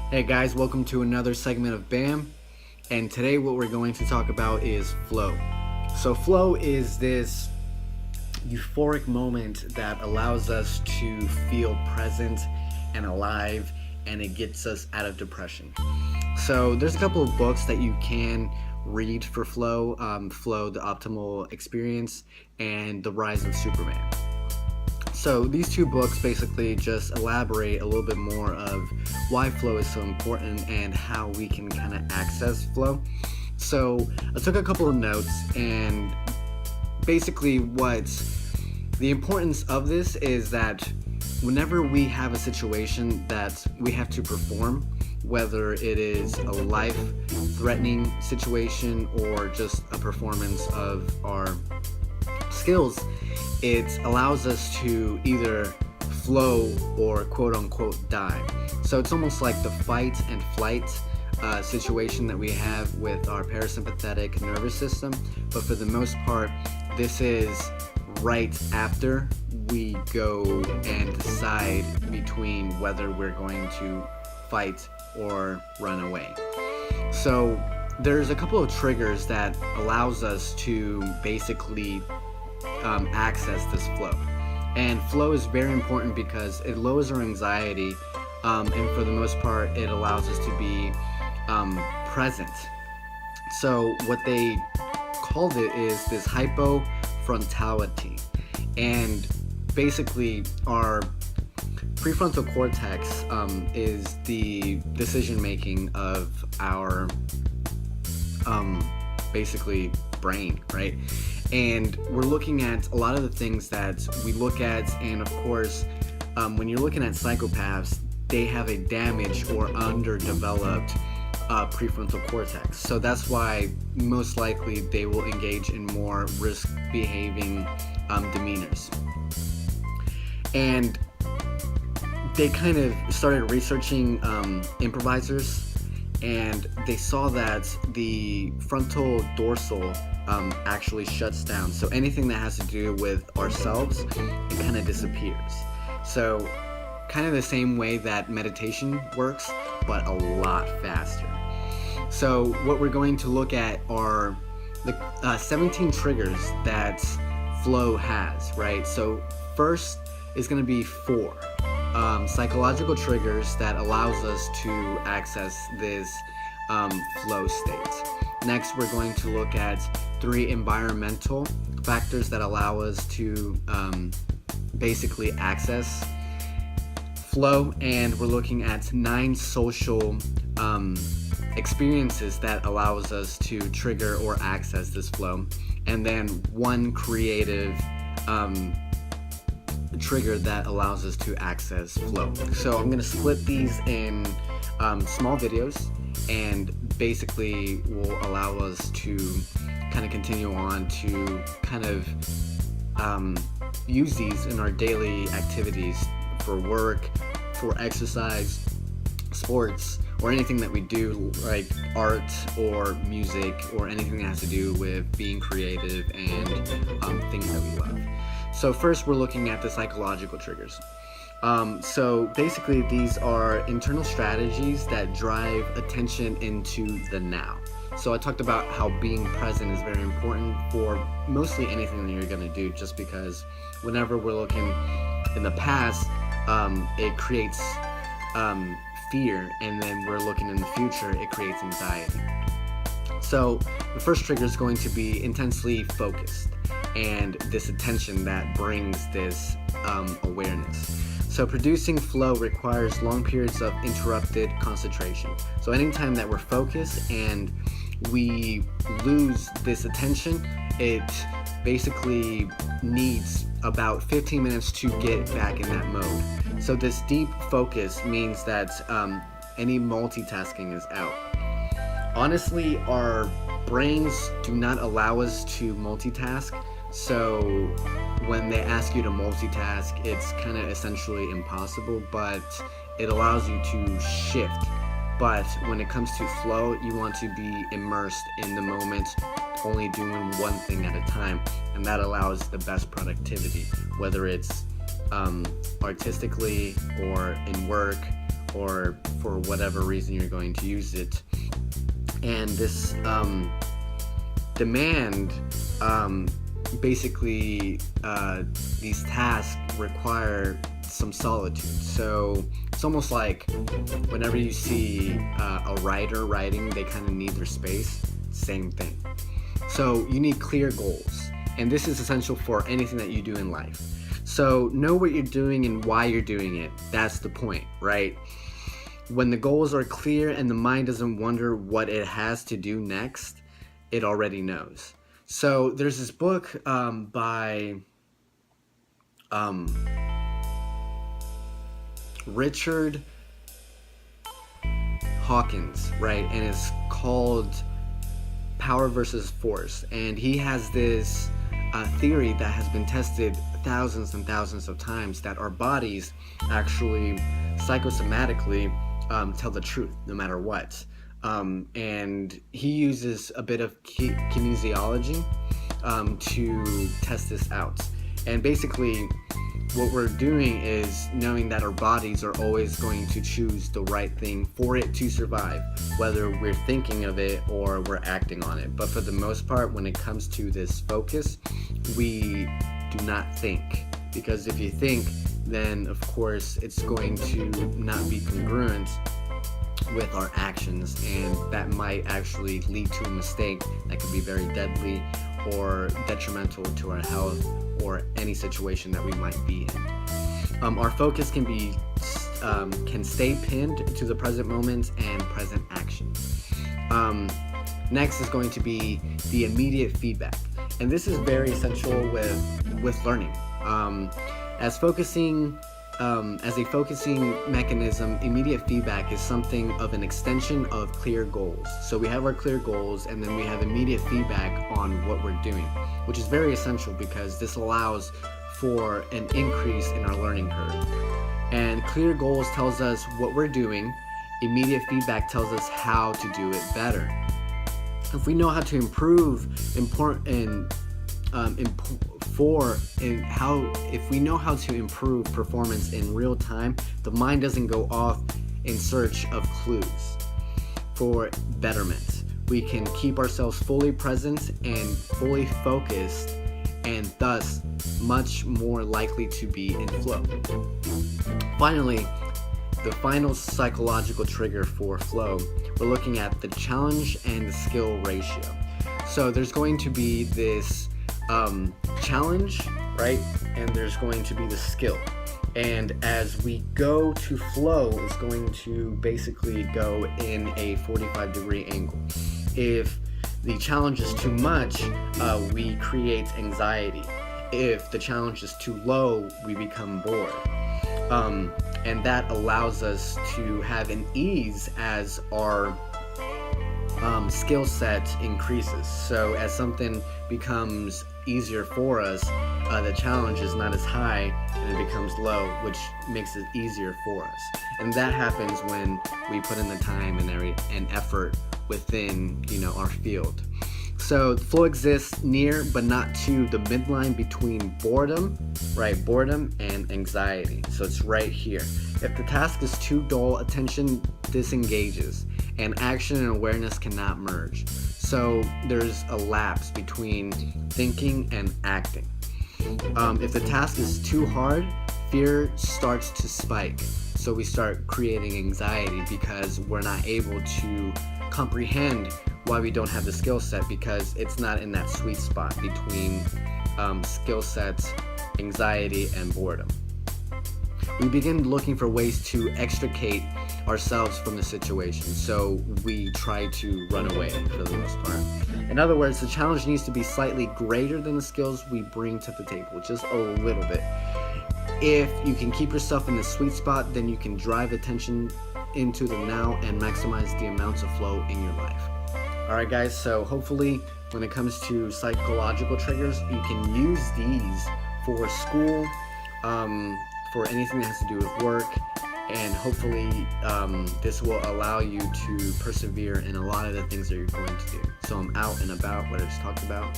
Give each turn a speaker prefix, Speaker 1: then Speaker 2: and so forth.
Speaker 1: Hey guys, welcome to another segment of BAM. And today, what we're going to talk about is flow. So, flow is this euphoric moment that allows us to feel present and alive, and it gets us out of depression. So, there's a couple of books that you can read for flow: Flow, The Optimal Experience, and The Rise of Superman. So these two books basically just elaborate a little bit more of why flow is so important and how we can kind of access flow. So I took a couple of notes, and basically what the importance of this is that whenever we have a situation that we have to perform, whether it is a life-threatening situation or just a performance of our skills, it allows us to either flow or quote unquote die. So it's almost like the fight and flight situation that we have with our parasympathetic nervous system, but for the most part, this is right after we go and decide between whether we're going to fight or run away. So there's a couple of triggers that allows us to basically access this flow. And flow is very important because it lowers our anxiety, and for the most part, it allows us to be present. So what they called it is this hypofrontality. And basically, our prefrontal cortex is the decision making of our basically brain, right? And we're looking at a lot of the things that we look at, and of course, when you're looking at psychopaths, they have a damaged or underdeveloped prefrontal cortex. So that's why most likely they will engage in more risk behaving demeanors. And they kind of started researching improvisers, and they saw that the frontal dorsal actually shuts down. So anything that has to do with ourselves, it kind of disappears. So kind of the same way that meditation works, but a lot faster. So what we're going to look at are the 17 triggers that flow has, right? So first is going to be 4 psychological triggers that allows us to access this flow state. Next, we're going to look at 3 environmental factors that allow us to basically access flow, and we're looking at 9 social experiences that allows us to trigger or access this flow, and then 1 creative trigger that allows us to access flow. So I'm going to split these in small videos, and basically will allow us to kind of continue on to kind of use these in our daily activities for work, for exercise, sports, or anything that we do, like art or music or anything that has to do with being creative and things that we love. So first, we're looking at the psychological triggers. So basically, these are internal strategies that drive attention into the now. So I talked about how being present is very important for mostly anything that you're going to do, just because whenever we're looking in the past, it creates fear, and then we're looking in the future, it creates anxiety. So the first trigger is going to be intensely focused, and this attention that brings this awareness. So producing flow requires long periods of interrupted concentration. So anytime that we're focused and we lose this attention, it basically needs about 15 minutes to get back in that mode. So this deep focus means that any multitasking is out. Honestly, our brains do not allow us to multitask. So when they ask you to multitask, it's kind of essentially impossible, but it allows you to shift. But when it comes to flow, you want to be immersed in the moment, only doing one thing at a time, and that allows the best productivity, whether it's artistically or in work or for whatever reason you're going to use it. And this demand, basically, these tasks require some solitude. So it's almost like whenever you see a writer writing, they kind of need their space. Same thing. So you need clear goals, and this is essential for anything that you do in life. So know what you're doing and why you're doing it. That's the point, right? When the goals are clear and the mind doesn't wonder what it has to do next, it already knows. So there's this book by Richard Hawkins, right? And it's called Power versus Force. And he has this theory that has been tested thousands and thousands of times, that our bodies actually psychosomatically tell the truth no matter what. And he uses a bit of kinesiology to test this out. And basically what we're doing is knowing that our bodies are always going to choose the right thing for it to survive, whether we're thinking of it or we're acting on it. But for the most part, when it comes to this focus, we do not think, because if you think, then of course it's going to not be congruent with our actions, and that might actually lead to a mistake that could be very deadly or detrimental to our health or any situation that we might be in. Our focus can stay pinned to the present moment and present action. Next is going to be the immediate feedback, and this is very essential with learning. As a focusing mechanism, immediate feedback is something of an extension of clear goals. So we have our clear goals, and then we have immediate feedback on what we're doing, which is very essential because this allows for an increase in our learning curve. And clear goals tells us what we're doing. Immediate feedback tells us how to do it better. If we know how to improve if we know how to improve performance in real time, the mind doesn't go off in search of clues for betterment. We can keep ourselves fully present and fully focused, and thus much more likely to be in flow. Finally, the final psychological trigger for flow, we're looking at the challenge and the skill ratio. So there's going to be this challenge, right? And there's going to be the skill. And as we go to flow, it's going to basically go in a 45-degree angle. If the challenge is too much, we create anxiety. If the challenge is too low, we become bored. And that allows us to have an ease as our skill set increases. So as something becomes easier for us, the challenge is not as high and it becomes low, which makes it easier for us. And that happens when we put in the time and effort within, our field. So flow exists near but not to the midline between boredom and anxiety. So it's right here. If the task is too dull, attention disengages, and action and awareness cannot merge. So there's a lapse between thinking and acting. If the task is too hard, fear starts to spike. So we start creating anxiety because we're not able to comprehend why we don't have the skill set, because it's not in that sweet spot between skill sets, anxiety, and boredom. We begin looking for ways to extricate ourselves from the situation, so we try to run away for the most part. In other words, the challenge needs to be slightly greater than the skills we bring to the table, just a little bit. If you can keep yourself in the sweet spot, then you can drive attention into the now and maximize the amounts of flow in your life. Alright guys, so hopefully when it comes to psychological triggers, you can use these for school, for anything that has to do with work, and hopefully this will allow you to persevere in a lot of the things that you're going to do. So I'm out and about what I just talked about.